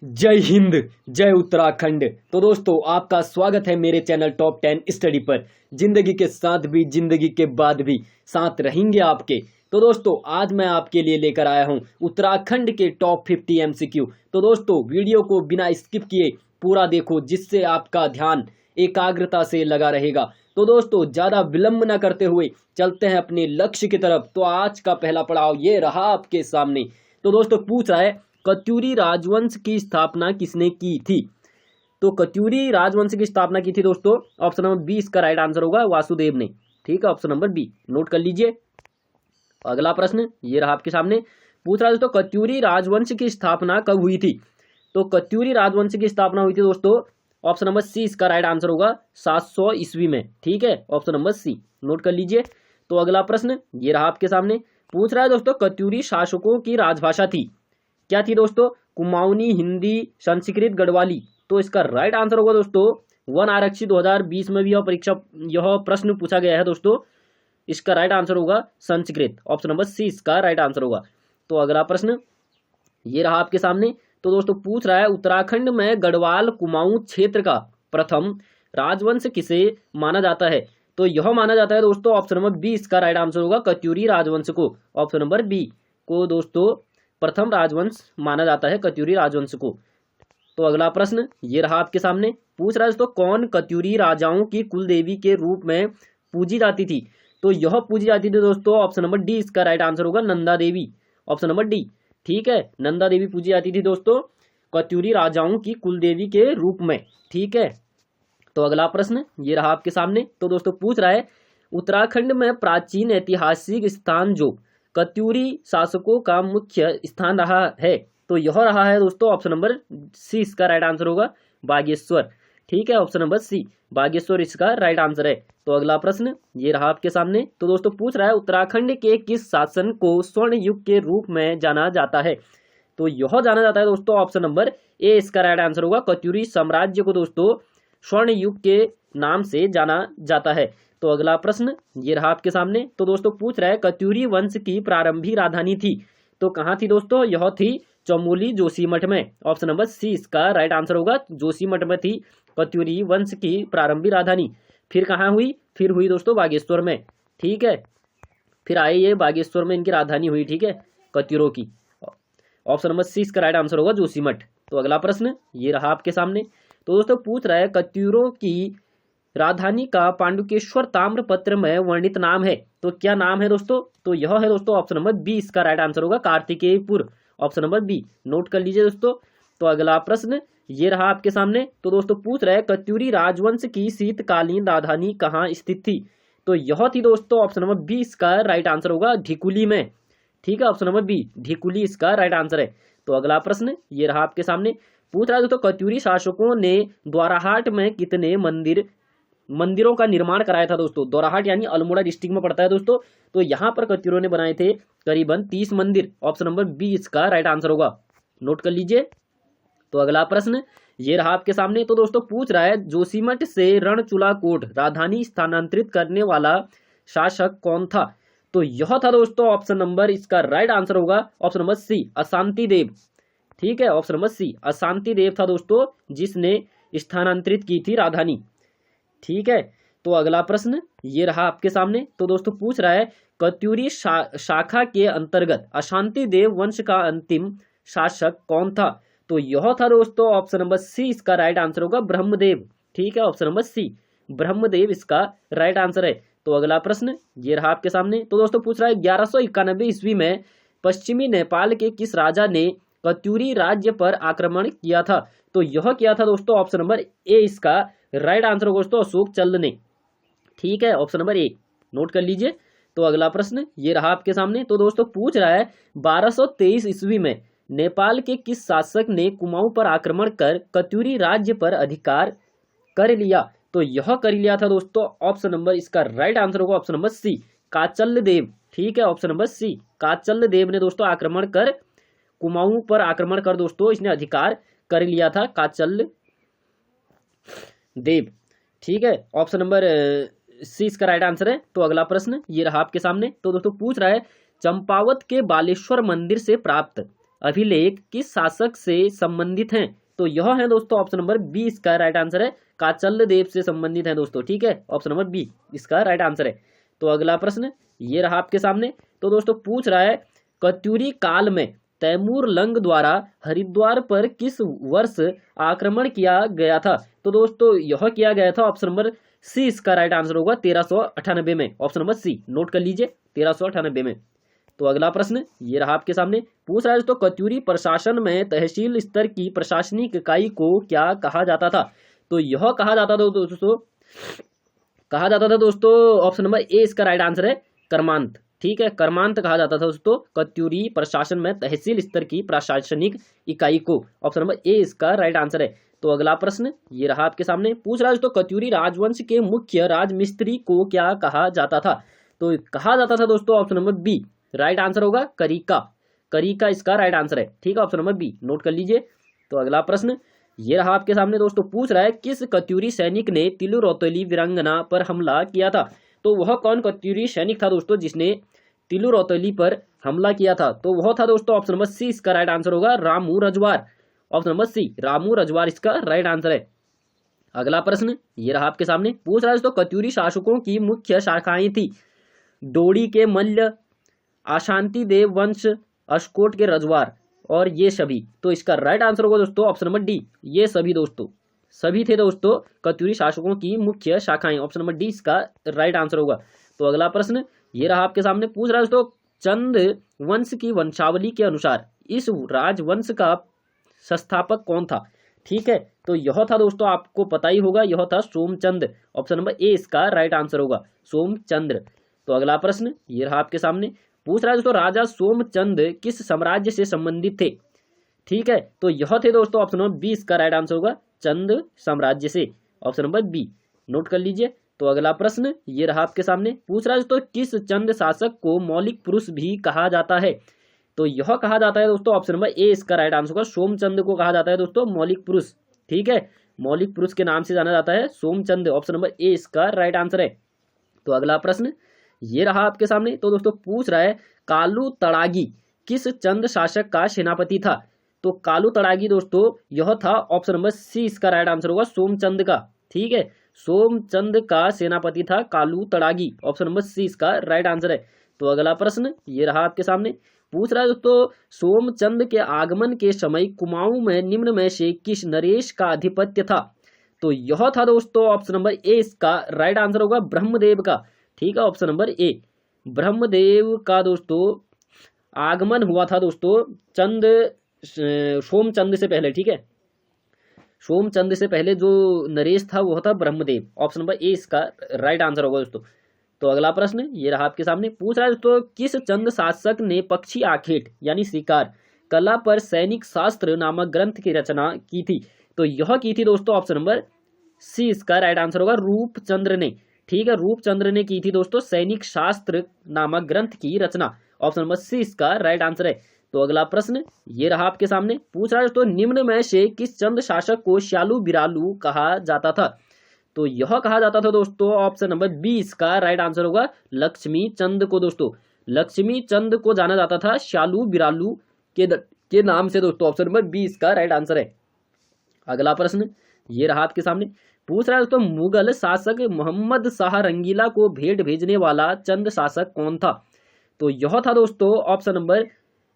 जय हिंद, जय उत्तराखंड। तो दोस्तों आपका स्वागत है मेरे चैनल टॉप 10 स्टडी पर। जिंदगी के साथ भी जिंदगी के बाद भी साथ रहेंगे आपके। तो दोस्तों आज मैं आपके लिए लेकर आया हूं उत्तराखंड के टॉप 50 एमसीक्यू। तो दोस्तों वीडियो को बिना स्किप किए पूरा देखो, जिससे आपका ध्यान एकाग्रता से लगा रहेगा। तो दोस्तों ज्यादा विलंब न करते हुए चलते हैं अपने लक्ष्य की तरफ। तो आज का पहला पड़ाव ये रहा आपके सामने। तो दोस्तों पूछ रहा है कत्यूरी राजवंश की स्थापना किसने की थी। तो कत्यूरी राजवंश की स्थापना की थी दोस्तों, ऑप्शन नंबर बी इसका राइट आंसर होगा, वासुदेव ने। ठीक है, ऑप्शन नंबर बी नोट कर लीजिए। अगला प्रश्न ये रहा आपके सामने। पूछ रहा है दोस्तों कत्यूरी राजवंश की स्थापना कब हुई थी। तो कत्यूरी राजवंश की स्थापना हुई थी दोस्तों, ऑप्शन नंबर सी इसका राइट आंसर होगा, 700 ईस्वी में। ठीक है, ऑप्शन नंबर सी नोट कर लीजिए। तो अगला प्रश्न ये रहा आपके सामने। पूछ रहा है दोस्तों कत्यूरी शासकों की राजभाषा थी क्या थी दोस्तों, कुमाऊनी, हिंदी, संस्कृत, गढ़वाली। तो इसका राइट आंसर होगा दोस्तों, वन आरक्षी 2020 में भी यह प्रश्न पूछा गया है दोस्तों। इसका राइट आंसर होगा संस्कृत, ऑप्शन नंबर सी इसका राइट आंसर होगा। तो अगला प्रश्न ये रहा आपके सामने। तो दोस्तों पूछ रहा है उत्तराखंड में गढ़वाल कुमाऊं क्षेत्र का प्रथम राजवंश किसे माना जाता है। तो यह माना जाता है दोस्तों, ऑप्शन नंबर बी इसका राइट आंसर होगा, कत्यूरी राजवंश को। ऑप्शन नंबर बी को दोस्तों प्रथम राजवंश माना जाता है, कत्यूरी राजवंश को। तो अगला प्रश्न ये रहा आपके सामने। पूछ रहा है दोस्तों कौन कत्यूरी राजाओं की कुल देवी के रूप में पूजी जाती थी। तो यह पूजी जाती थी दोस्तों, ऑप्शन नंबर डी इसका राइट आंसर होगा, Nanda Devi. Option number D. ठीक है, नंदा देवी पूजी जाती थी दोस्तों कत्यूरी राजाओं की कुल देवी के रूप में। ठीक है, तो अगला प्रश्न ये रहा आपके सामने। तो दोस्तों पूछ रहा है उत्तराखंड में प्राचीन ऐतिहासिक स्थान जो कत्यूरी शासकों का मुख्य स्थान रहा है। तो यह रहा है दोस्तों, ऑप्शन नंबर सी इसका राइट आंसर होगा, बागेश्वर। ठीक है, ऑप्शन नंबर सी बागेश्वर इसका राइट आंसर है। तो अगला प्रश्न ये रहा आपके सामने। तो दोस्तों पूछ रहा है उत्तराखंड के किस शासन को स्वर्ण युग के रूप में जाना जाता है। तो यह जाना जाता है दोस्तों, ऑप्शन नंबर ए इसका राइट आंसर होगा, कत्यूरी साम्राज्य को दोस्तों स्वर्ण युग के नाम से जाना जाता है। तो अगला प्रश्न ये रहा आपके सामने। तो दोस्तों पूछ रहा है कत्यूरी वंश की प्रारंभिक राजधानी थी। तो कहाँ थी दोस्तों, यह थी चमोली जोशीमठ में। ऑप्शन नंबर सी इसका राइट आंसर होगा, जोशीमठ में थी कत्यूरी वंश की प्रारंभिक राजधानी। फिर कहाँ हुई, फिर हुई दोस्तों बागेश्वर में। ठीक है, फिर आए ये बागेश्वर में इनकी राजधानी हुई। ठीक है, कत्यूरों की। ऑप्शन नंबर सी इसका राइट आंसर होगा, जोशीमठ। तो अगला प्रश्न ये रहा आपके सामने। तो दोस्तों पूछ रहा है कत्यूरों की राजधानी का पांडुकेश्वर ताम्रपत्र में वर्णित नाम है। तो क्या नाम है दोस्तों, तो यह है दोस्तों, ऑप्शन नंबर बी इसका राइट आंसर होगा, कार्तिकेयपुर। ऑप्शन नंबर बी नोट कर लीजिए दोस्तों। तो अगला प्रश्न ये रहा आपके सामने। तो दोस्तों पूछ रहा है कत्यूरी राजवंश की शीतकालीन राजधानी कहाँ स्थित थी। तो यह थी दोस्तों, ऑप्शन नंबर बी इसका राइट आंसर होगा, ढिकुली में। ठीक है, ऑप्शन नंबर बी ढिकुली इसका राइट आंसर है। तो अगला प्रश्न ये रहा आपके सामने। पूछ रहा है दोस्तों कत्यूरी शासकों ने द्वाराहाट में कितने मंदिरों का निर्माण कराया था दोस्तों। द्वाराहाट यानी अल्मोड़ा डिस्ट्रिक्ट में पड़ता है दोस्तों। तो यहाँ पर कत्यूरों ने बनाए थे करीबन 30 मंदिर। ऑप्शन नंबर बी इसका राइट आंसर होगा, नोट कर लीजिए। तो अगला प्रश्न ये रहा आपके सामने। तो दोस्तों पूछ रहा है जोशीमठ से रणचूला कोट राजधानी स्थानांतरित करने वाला शासक कौन था। तो यह था दोस्तों, ऑप्शन नंबर इसका राइट आंसर होगा, ऑप्शन नंबर सी अशांति देव। ठीक है, ऑप्शन नंबर सी अशांति देव था दोस्तों, जिसने स्थानांतरित की थी राजधानी। ठीक है, तो अगला प्रश्न ये रहा आपके सामने। तो दोस्तों पूछ रहा है कत्यूरी शाखा के अंतर्गत अशांति देव वंश का अंतिम शासक कौन था। तो यह था दोस्तों, ऑप्शन नंबर सी इसका राइट आंसर होगा, ब्रह्मदेव। ठीक है, ऑप्शन नंबर सी ब्रह्मदेव इसका राइट आंसर है। तो अगला प्रश्न ये रहा आपके सामने। तो दोस्तों पूछ रहा है 1191 ईस्वी में पश्चिमी नेपाल के किस राजा ने कत्यूरी राज्य पर आक्रमण किया था। तो यह किया था दोस्तों, ऑप्शन नंबर ए इसका राइट आंसर होगा दोस्तों, अशोक चल्द ने। ठीक है, ऑप्शन नंबर ए नोट कर लीजिए। तो अगला प्रश्न ये रहा आपके सामने। तो दोस्तों पूछ रहा है 1223 ईस्वी में नेपाल के किस शासक ने कुमाऊं पर आक्रमण कर कत्यूरी राज्य पर अधिकार कर लिया। तो यह कर लिया था दोस्तों, ऑप्शन नंबर इसका राइट आंसर होगा, ऑप्शन नंबर सी काचल्ल देव। ठीक है, ऑप्शन नंबर सी काचल्ल देव ने दोस्तों आक्रमण कर कुमाऊं पर आक्रमण कर दोस्तों इसने अधिकार कर लिया था, काचल्ल देव। ठीक है, ऑप्शन नंबर सी इसका राइट आंसर है। तो अगला प्रश्न ये रहा आपके सामने। तो दोस्तों पूछ रहा है चंपावत के बालेश्वर मंदिर से प्राप्त अभिलेख किस शासक से संबंधित हैं? तो यह है दोस्तों ऑप्शन नंबर बी इसका राइट आंसर है, काचल्ल देव से संबंधित है दोस्तों। ठीक है, ऑप्शन नंबर बी इसका राइट आंसर है। तो अगला प्रश्न ये रहा आपके सामने। तो दोस्तों पूछ रहा है कत्यूरी काल में तैमूर लंग द्वारा हरिद्वार पर किस वर्ष आक्रमण किया गया था? तो दोस्तों यह किया गया था, ऑप्शन नंबर सी इसका राइट आंसर होगा 1398 में। ऑप्शन नंबर सी नोट कर लीजिए, 1398 में। तो अगला प्रश्न ये रहा आपके सामने। पूछ रहा है दोस्तों कत्यूरी प्रशासन में तहसील स्तर की प्रशासनिक इकाई को क्या कहा जाता था? तो यह कहा जाता था दोस्तों ऑप्शन नंबर ए इसका राइट आंसर है, कर्मांत। ठीक है, कर्मांत कहा जाता था दोस्तों कत्यूरी प्रशासन में तहसील स्तर की प्रशासनिक इकाई को। ऑप्शन नंबर ए इसका राइट आंसर है। तो अगला प्रश्न ये रहा आपके सामने। पूछ रहा है दोस्तों कत्यूरी राजवंश के मुख्य राजमिस्त्री को क्या कहा जाता था? तो कहा जाता था दोस्तों option number B right answer होगा, करिका। करिका इसका राइट आंसर है। ठीक है, ऑप्शन नंबर बी नोट कर लीजिए। तो अगला प्रश्न ये रहा आपके सामने दोस्तों। पूछ रहा है किस कत्यूरी सैनिक ने तिलु रौतेली वीरांगना पर हमला किया था? तो वह कौन कत्यूरी सैनिक था दोस्तों जिसने तिलु रौतेली पर हमला किया था? तो वह था दोस्तों ऑप्शन नंबर सी इसका राइट आंसर होगा, Ramu Rajwar. Option number C Ramu Rajwar इसका राइट आंसर है। अगला प्रश्न ये रहा आपके सामने। पूछ रहा है दोस्तों कत्यूरी शासकों की मुख्य शाखाएं थी डोडी के मल्ल, अशांति देव वंश, अस्कोट के रजवार और ये सभी। तो इसका राइट आंसर होगा दोस्तों ऑप्शन नंबर डी, ये सभी दोस्तों सभी थे दोस्तों कत्यूरी शासकों की मुख्य शाखाएं। ऑप्शन नंबर डी इसका राइट आंसर होगा। तो अगला प्रश्न ये रहा आपके सामने। पूछ रहा है दोस्तों चंद वंश की वंशावली के अनुसार इस राजवंश का संस्थापक कौन था? ठीक है, तो यह था दोस्तों, आपको पता ही होगा, यह था सोमचंद। ऑप्शन नंबर ए इसका राइट आंसर होगा, सोमचंद्र। तो अगला प्रश्न ये रहा आपके सामने। पूछ रहा है दोस्तों राजा सोमचंद किस साम्राज्य से संबंधित थे? ठीक है, तो यह थे दोस्तों ऑप्शन नंबर बी इसका राइट आंसर होगा, चंद साम्राज्य से। ऑप्शन नंबर बी नोट कर लीजिए। तो अगला प्रश्न ये रहा आपके सामने। पूछ रहा है दोस्तों किस चंद शासक को मौलिक पुरुष भी कहा जाता है? तो यह कहा जाता है दोस्तों ऑप्शन नंबर ए इसका राइट आंसर होगा, सोमचंद को कहा जाता है दोस्तों मौलिक पुरुष। ठीक है, मौलिक पुरुष के नाम से जाना जाता है सोमचंद। ऑप्शन नंबर ए इसका राइट आंसर है। तो अगला प्रश्न ये रहा आपके सामने। तो दोस्तों पूछ रहा है कालू तड़ागी किस चंद शासक का सेनापति था? तो कालू तड़ागी दोस्तों यह था ऑप्शन नंबर सी इसका राइट आंसर होगा, सोमचंद का। ठीक है, सोमचंद का सेनापति था Kalu Tadagi. Option number C इसका राइट आंसर है। तो अगला प्रश्न ये रहा आपके सामने। पूछ रहा है दोस्तों सोमचंद के आगमन के समय कुमाऊं में निम्न में से किस नरेश का आधिपत्य था? तो यह था दोस्तों ऑप्शन नंबर ए इसका राइट आंसर होगा, ब्रह्मदेव का। ठीक है, ऑप्शन नंबर ए ब्रह्मदेव का दोस्तों आगमन हुआ था दोस्तों सोमचंद से पहले। ठीक है, सोमचंद से पहले जो नरेश था वो था ब्रह्मदेव। ऑप्शन नंबर ए इसका राइट आंसर होगा दोस्तों। तो अगला प्रश्न ये रहा आपके सामने। पूछ रहा है दोस्तों किस चंद शासक ने पक्षी आखेट यानी शिकार कला पर सैनिक शास्त्र नामक ग्रंथ की रचना की थी? तो यह की थी दोस्तों ऑप्शन नंबर सी इसका राइट आंसर होगा, रूपचंद्र ने। ठीक है, रूपचंद्र ने की थी दोस्तों सैनिक शास्त्र नामक ग्रंथ की रचना। ऑप्शन नंबर सी इसका राइट आंसर है। तो अगला प्रश्न ये रहा आपके सामने। पूछ रहा है दोस्तों निम्न में से किस चंद शासक को श्यालू बिरालू कहा जाता था? तो यह कहा जाता था दोस्तों ऑप्शन नंबर बी इसका राइट आंसर होगा, लक्ष्मी चंद को। दोस्तों लक्ष्मी चंद को जाना जाता था श्यालू बिरालू के नाम से दोस्तों। ऑप्शन नंबर बी इसका राइट आंसर है। अगला प्रश्न ये रहा आपके सामने। पूछ रहा है दोस्तों मुगल शासक मोहम्मद शाह रंगीला को भेंट भेजने वाला चंद शासक कौन था? तो यह था दोस्तों ऑप्शन नंबर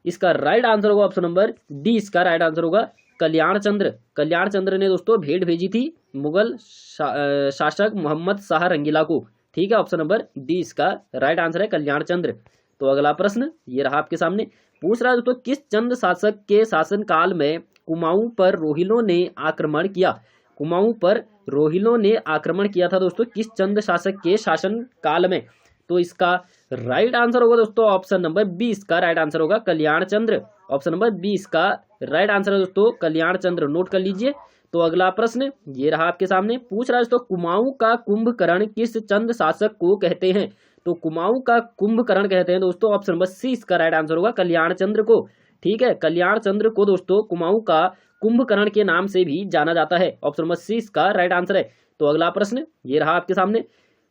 इसका राइट आंसर होगा, ऑप्शन नंबर डी इसका राइट आंसर होगा, कल्याण चंद्र। कल्याण चंद्र ने दोस्तों भेंट भेजी थी मुगल शासक मोहम्मद शाह रंगीला को। ठीक है, ऑप्शन नंबर डी इसका राइट आंसर है, कल्याण चंद्र। तो अगला प्रश्न ये रहा आपके सामने। पूछ रहा है दोस्तों किस चंद शासक के शासन काल में कुमाऊं पर रोहिलों ने आक्रमण किया? कुमाऊं पर रोहिलों ने आक्रमण किया था दोस्तों किस चंद शासक के शासन काल में? तो इसका राइट आंसर होगा दोस्तों ऑप्शन नंबर बी इसका राइट आंसर होगा, कल्याण चंद्र। ऑप्शन नंबर बी इसका राइट आंसर है दोस्तों, कल्याण चंद्र। नोट कर लीजिए। तो अगला प्रश्न ये रहा आपके सामने। पूछ रहा है दोस्तों कुमाऊं का कुंभकर्ण किस चंद शासक को कहते हैं? तो कुमाऊं का कुंभकर्ण कहते हैं दोस्तों ऑप्शन नंबर सी इसका राइट आंसर होगा, कल्याण चंद्र को। ठीक है, कल्याण चंद्र को दोस्तों कुमाऊं का कुंभकर्ण के नाम से भी जाना जाता है। ऑप्शन नंबर सी इसका राइट आंसर है। तो अगला प्रश्न ये रहा आपके सामने।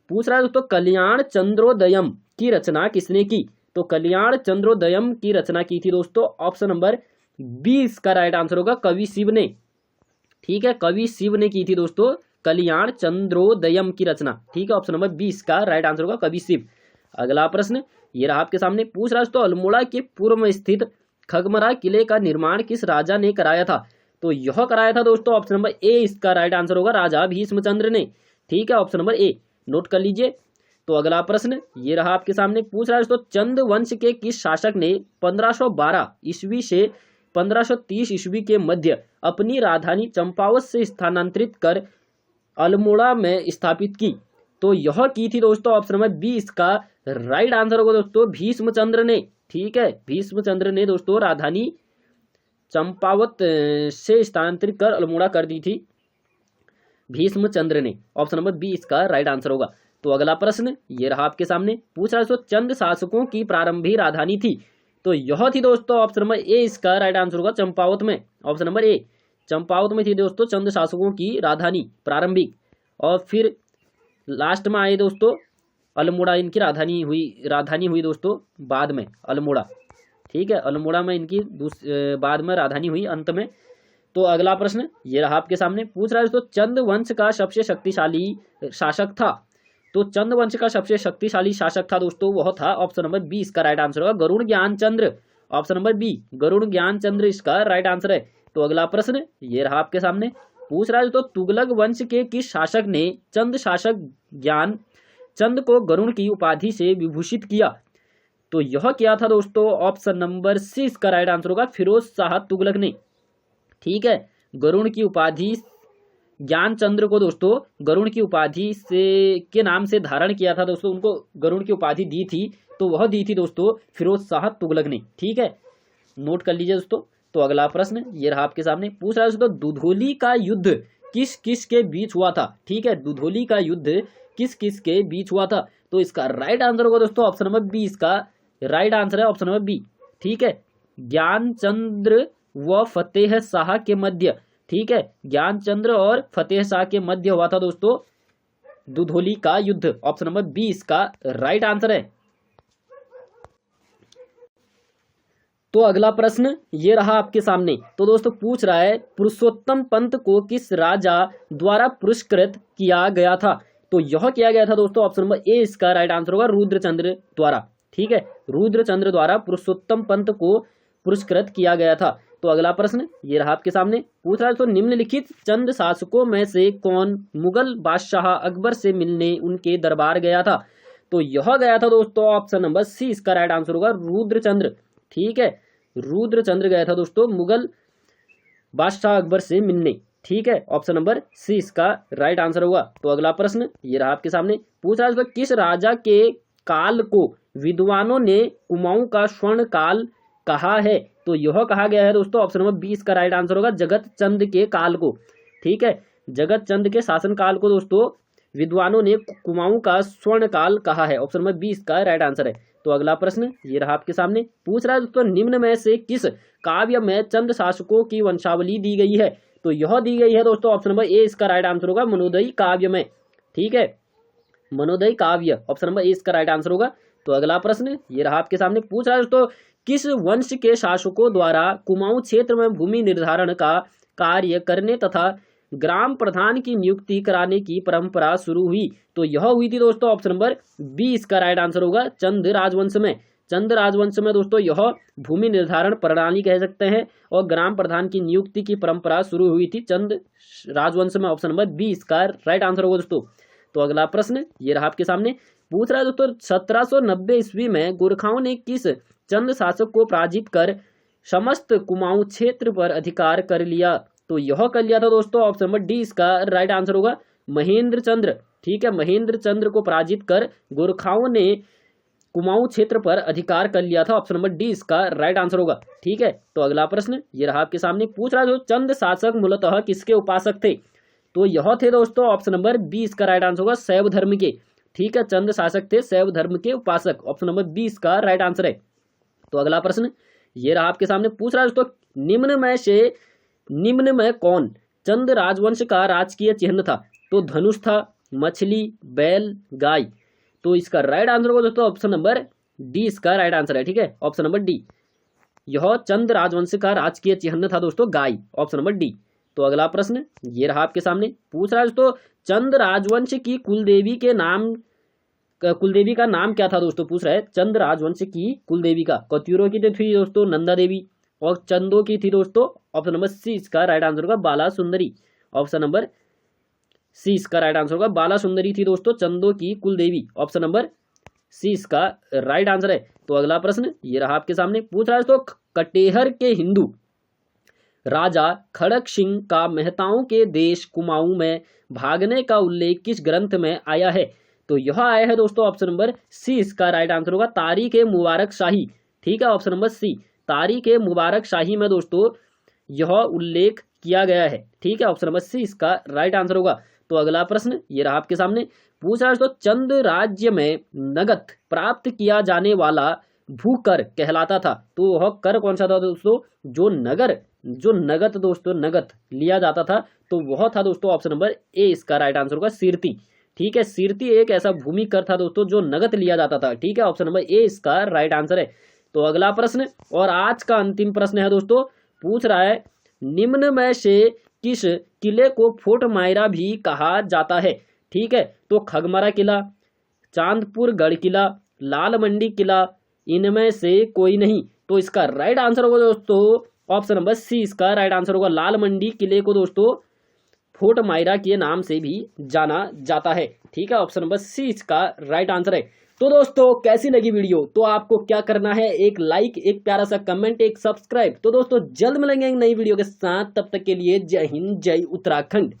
पूछ रहा है दोस्तों कल्याण चंद्रोदयम की रचना किसने की? तो कल्याण चंद्रोदयम की रचना की थी दोस्तों ऑप्शन नंबर बी इसका राइट आंसर होगा कवि शिव ने। ठीक है, कवि शिव ने की थी दोस्तों कल्याण चंद्रोदयम की रचना। ठीक है, ऑप्शन नंबर बी इसका राइट आंसर होगा कवि शिव। अगला प्रश्न ये रहा आपके सामने, पूछ रहा दोस्तों अल्मोड़ा के पूर्व में स्थित खगमरा किले का निर्माण किस राजा ने कराया था? तो यह कराया था दोस्तों ऑप्शन नंबर ए इसका राइट आंसर होगा राजा भीष्मचंद्र ने। ठीक है, ऑप्शन नंबर ए नोट कर लीजिए। तो अगला प्रश्न ये रहा आपके सामने, पूछ रहा है दोस्तों चंद वंश के किस शासक ने 1512 ईस्वी से 1530 ईस्वी के मध्य अपनी राजधानी चंपावत से स्थानांतरित कर अल्मोड़ा में स्थापित की? तो यह की थी दोस्तों ऑप्शन नंबर बी इसका राइट आंसर होगा दोस्तों भीष्मचंद्र ने। ठीक है, भीष्मचंद्र ने दोस्तों राजधानी चंपावत से स्थानांतरित कर अल्मोड़ा कर दी थी भीष्मचंद्र ने। ऑप्शन नंबर बी इसका राइट आंसर होगा। तो अगला प्रश्न ये रहा आपके सामने, पूछ रहा है दोस्तों चंद शासकों की प्रारंभिक राजधानी थी? तो यह थी दोस्तों ऑप्शन नंबर ए इसका राइट आंसर होगा चंपावत में। ऑप्शन नंबर ए चंपावत में थी दोस्तों चंद शासकों की राजधानी प्रारंभिक, और फिर लास्ट में आए दोस्तों अल्मोड़ा इनकी राजधानी हुई दोस्तों बाद में अल्मोड़ा। ठीक है, अल्मोड़ा में इनकी बाद में राजधानी हुई अंत में। तो अगला प्रश्न ये रहा आपके सामने, पूछ रहा है दोस्तों चंद वंश का सबसे शक्तिशाली शासक था? तो चंद वंश का सबसे शक्तिशाली शासक था दोस्तों वह था ऑप्शन नंबर बी इसका राइट आंसर होगा Garud Gyanchandra. Option number B Garud Gyanchandra इसका राइट आंसर है। तो अगला प्रश्न ये रहा आपके सामने, पूछ रहा है दोस्तों तुगलक वंश के किस शासक ने चंद शासक ज्ञान चंद को गरुड़ की उपाधि से विभूषित किया? तो यह किया था दोस्तों ऑप्शन नंबर सी इसका राइट आंसर होगा फिरोज शाह तुगलक ने। ठीक है, गरुड़ की उपाधि ज्ञानचंद्र को दोस्तों गरुड़ की उपाधि से के नाम से धारण किया था दोस्तों, उनको गरुड़ की उपाधि दी थी, तो वह दी थी दोस्तों फिरोज शाह तुगलक ने। ठीक है, नोट कर लीजिए दोस्तों। तो अगला प्रश्न ये रहा आपके सामने, पूछ रहा है दोस्तों दुधौली का युद्ध किस किस के बीच हुआ था? ठीक है, दुधौली का युद्ध किस किस के बीच हुआ था? तो इसका राइट आंसर होगा दोस्तों ऑप्शन नंबर बी इसका राइट आंसर है, ऑप्शन नंबर बी। ठीक है, ज्ञानचंद्र व फतेह शाह के मध्य। ठीक है, ज्ञानचंद्र और फतेह शाह के मध्य हुआ था दोस्तों दुधौली का युद्ध। ऑप्शन नंबर बी इसका राइट आंसर है। तो अगला प्रश्न ये रहा आपके सामने, तो दोस्तों पूछ रहा है पुरुषोत्तम पंत को किस राजा द्वारा पुरस्कृत किया गया था? तो यह किया गया था दोस्तों ऑप्शन नंबर ए इसका राइट आंसर होगा रुद्रचंद्र द्वारा। ठीक है, रुद्रचंद्र द्वारा पुरुषोत्तम पंत को पुरस्कृत किया गया था। तो अगला प्रश्न ये रहा आपके सामने, पूछ रहा है तो निम्नलिखित चंद शासकों में से कौन मुगल बादशाह अकबर से मिलने उनके दरबार गया था? तो यह गया था दोस्तों ऑप्शन नंबर सी इसका राइट आंसर होगा रुद्रचंद्र। ठीक है, रुद्रचंद्र गया था दोस्तों मुगल बादशाह अकबर से मिलने। ठीक है, ऑप्शन नंबर सी इसका राइट आंसर होगा। तो अगला प्रश्न ये रहा आपके सामने, पूछ रहा है किस राजा के काल को विद्वानों ने कुमाऊं का स्वर्ण काल कहा है? तो यह कहा गया है दोस्तों ऑप्शन नंबर बी इसका राइट आंसर होगा जगत चंद के काल को। ठीक है, जगत चंद के शासन काल को दोस्तों विद्वानों ने कुमाऊं का स्वर्ण काल कहा है। ऑप्शन नंबर बी इसका राइट आंसर है। तो अगला प्रश्न ये रहा आपके सामने, पूछ रहा है दोस्तों निम्न में से किस काव्य में चंद शासकों की वंशावली दी गई है? तो यह दी गई है दोस्तों ऑप्शन नंबर ए इसका राइट आंसर होगा मनोदयी काव्य में। ठीक है, मनोदयी काव्य ऑप्शन नंबर ए इसका राइट आंसर होगा। तो अगला प्रश्न ये रहा आपके सामने, पूछ रहा है दोस्तों किस वंश के शासकों द्वारा कुमाऊं क्षेत्र में भूमि निर्धारण का कार्य करने तथा ग्राम प्रधान की नियुक्ति कराने की परंपरा शुरू हुई? तो यह हुई थी दोस्तों ऑप्शन नंबर बी इसका राइट आंसर होगा चंद राजवंश में। चंद राजवंश में दोस्तों यह भूमि निर्धारण प्रणाली कह सकते हैं और ग्राम प्रधान की नियुक्ति की परंपरा शुरू हुई थी चंद राजवंश में। ऑप्शन नंबर बी इसका राइट आंसर होगा दोस्तों। तो अगला प्रश्न ये रहा आपके सामने, पूछ रहा है दोस्तों 1790 ईस्वी में गोरखाओं ने किस चंद शासक को पराजित कर समस्त कुमाऊं क्षेत्र पर अधिकार कर लिया? तो यह कर लिया था दोस्तों ऑप्शन नंबर डी इसका राइट आंसर होगा महेंद्र चंद्र। ठीक है, महेंद्र चंद्र को पराजित कर गोरखाओं ने कुमाऊं क्षेत्र पर अधिकार कर लिया था। ऑप्शन नंबर डी इसका राइट आंसर होगा। ठीक है, तो अगला प्रश्न ये रहा आपके सामने, पूछ रहा है चंद शासक मूलतः किसके उपासक थे? तो यह थे दोस्तों ऑप्शन नंबर बी इसका राइट आंसर होगा शैव धर्म के। ठीक है, चंद शासक थे शैव धर्म के उपासक। ऑप्शन नंबर बी इसका राइट आंसर है। तो अगला प्रश्न ये रहा आपके सामने, पूछ रहा है दोस्तों निम्न में कौन चंद राजवंश का राजकीय चिन्ह था? तो धनुष था, मछली, बैल, गाय। तो इसका राइट आंसर होगा दोस्तों ऑप्शन नंबर डी इसका राइट आंसर है। ठीक है, ऑप्शन नंबर डी। यह चंद राजवंश का राजकीय चिन्ह था दोस्तों गाय, ऑप्शन नंबर डी। तो अगला प्रश्न ये रहा आपके सामने, पूछ रहा है दोस्तों चंद राजवंश की कुलदेवी का नाम क्या था दोस्तों, पूछ रहा है चंद राजवंश की कुलदेवी का। कत्यूरों की तो थी दोस्तों नंदा देवी, और चंदों की थी दोस्तों ऑप्शन नंबर सी इसका राइट आंसर होगा बाला सुंदरी। ऑप्शन नंबर सी इसका राइट आंसर होगा बाला सुंदरी थी दोस्तों चंदों की कुलदेवी, ऑप्शन नंबर सी इसका राइट आंसर है। तो अगला प्रश्न ये रहा आपके सामने, पूछ रहा है दोस्तों कटेहर के हिंदू राजा खड़क सिंह का मेहताओं के देश कुमाऊं में भागने का उल्लेख किस ग्रंथ में आया है। तो यह आया है दोस्तों ऑप्शन नंबर सी इसका राइट आंसर होगा तारीख ए मुबारक शाही। ठीक है, ऑप्शन नंबर सी तारीख ए मुबारक शाही में दोस्तों यह उल्लेख किया गया है। ठीक है, ऑप्शन नंबर सी इसका राइट आंसर होगा। तो अगला प्रश्न ये रहा आपके सामने, पूछ रहा है दोस्तों चंद राज्य में नगद प्राप्त किया जाने वाला भूकर कहलाता था। तो वह कर कौन सा था दोस्तों, जो नगद दोस्तों नगद लिया जाता था, तो वह था दोस्तों ऑप्शन नंबर ए इसका राइट आंसर होगा सीरती। ठीक है, सीरती एक ऐसा भूमि कर था दोस्तों जो नगद लिया जाता था। ठीक है, ऑप्शन नंबर ए इसका राइट आंसर है। तो अगला प्रश्न और आज का अंतिम प्रश्न है दोस्तों, पूछ रहा है निम्न में से किस किले को फोर्ट मायरा भी कहा जाता है। ठीक है, तो खगमरा किला, चांदपुर गढ़ किला, लाल मंडी किला, इनमें से कोई नहीं। तो इसका राइट आंसर होगा दोस्तों ऑप्शन नंबर सी इसका राइट आंसर होगा लाल मंडी किले को दोस्तों फोर्ट मायरा के नाम से भी जाना जाता है। ठीक है, ऑप्शन नंबर सी इसका राइट आंसर है। तो दोस्तों कैसी लगी वीडियो, तो आपको क्या करना है, एक लाइक, एक प्यारा सा कमेंट, एक सब्सक्राइब। तो दोस्तों जल्द मिलेंगे एक नई वीडियो के साथ, तब तक के लिए जय हिंद जय उत्तराखंड।